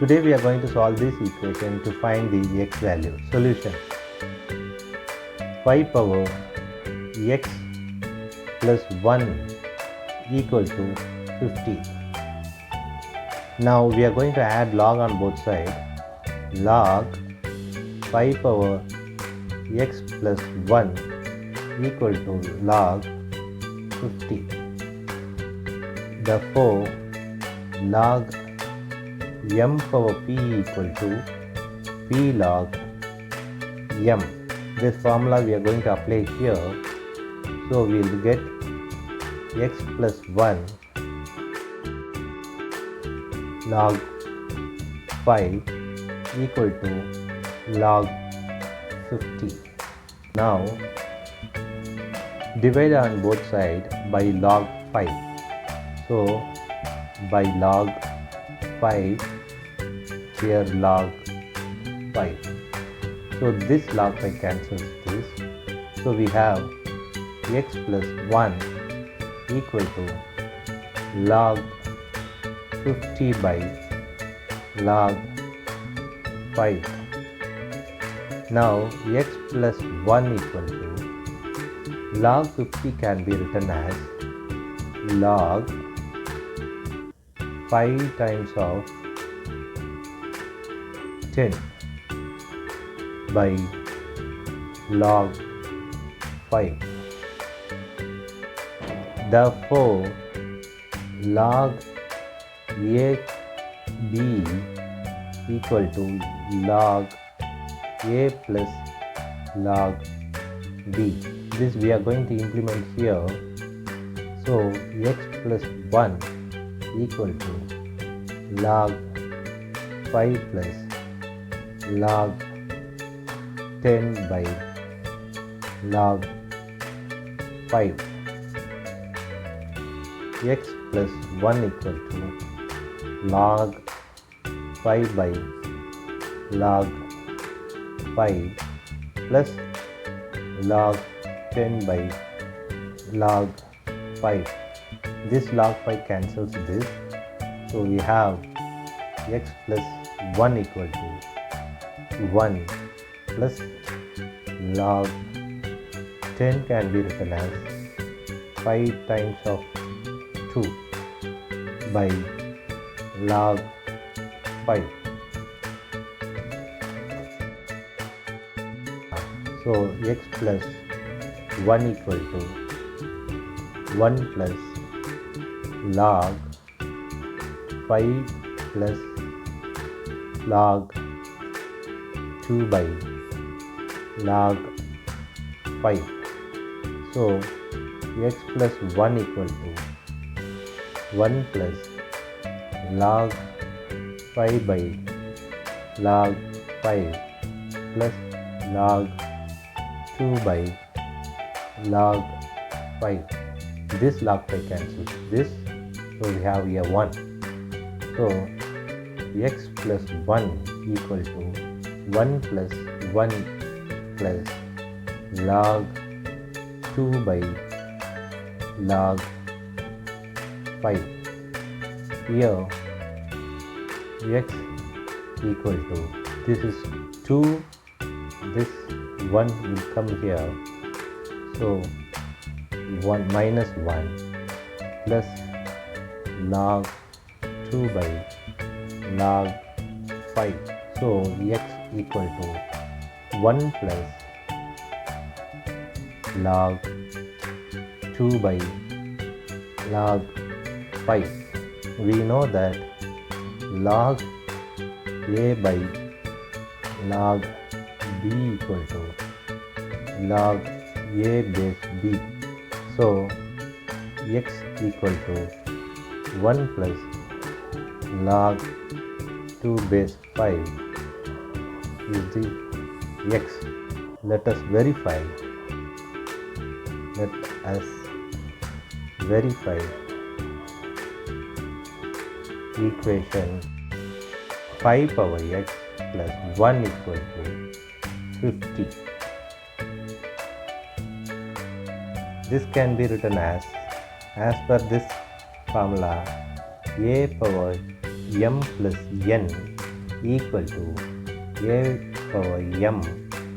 Today we are going to solve this equation to find the x value. Solution: 5 power x plus 1 equal to 50. Now we are going to add log on both sides. Log 5 power x plus 1 equal to log 50. Therefore, log m power p equal to p log m. This formula we are going to apply here. So we will get x plus 1 log 5 equal to log 50. Now divide on both sides by log 5. So by log 5, here log 5. So this log 5 cancels this. So we have x plus 1 equal to log 50 by log 5. Now x plus 1 equal to log 50 can be written as log 5 times of 10 by log 5. Therefore, log a b equal to log a plus log b. This we are going to implement here. So x plus 1 equal to log 5 plus log 10 by log 5. X plus 1 equal to log 5 by log 5 plus log 10 by log 5. This log 5 cancels this. So we have x plus 1 equal to 1 plus log 10 can be written as 5 times of 2 by log 5. So x plus 1 equal to 1 plus log 5 plus log 2 by log 5. So x plus 1 equal to 1 plus log 5 by log 5 plus log 2 by log 5. This log 5 cancels this. So we have here 1. So x plus 1 equal to 1 plus 1 plus log 2 by log 5. Here x equal to, this is 2, this 1 will come here. So 1 minus 1 plus log 2 by log 5. So x equal to 1 plus log 2 by log 5. We know that log a by log b equal to log a base b. So x equal to 1 plus log 2 base 5 is the x. Let us verify. Let us verify equation 5 power x plus 1 equal to 50. This can be written as per this formula, a power m plus n equal to a power m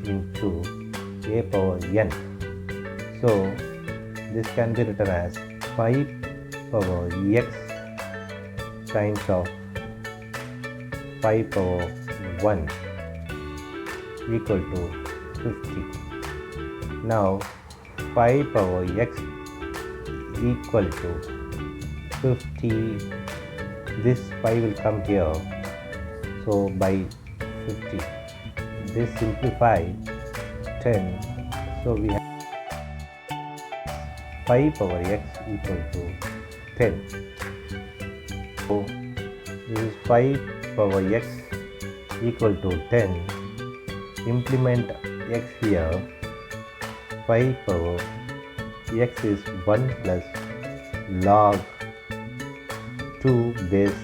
into a power n. So this can be written as 5 power x times of 5 power 1 equal to 50. Now 5 power x equal to 50. This 5 will come here. So by 50, this simplify 10. So we have 5 power x equal to 10. So this is 5 power x equal to 10. Implement x here. 5 power x is 1 plus log 2 base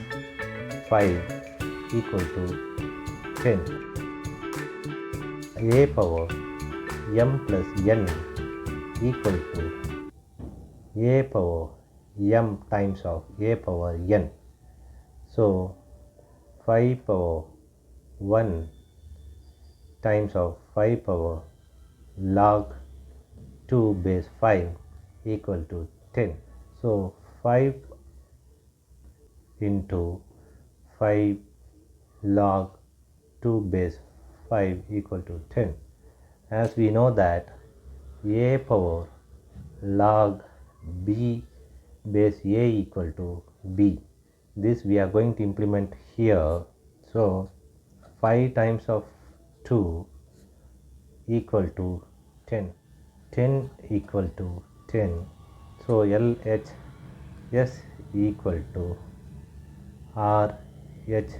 5 equal to 10. A power m plus n equal to a power m times of a power n. So 5 power 1 times of 5 power log 2 base 5 equal to 10. So 5 into 5 log 2 base 5 equal to 10. As we know that a power log b base a equal to b. This we are going to implement here. So 5 times of 2 equal to 10. 10 equal to 10. So LHS equal to RHS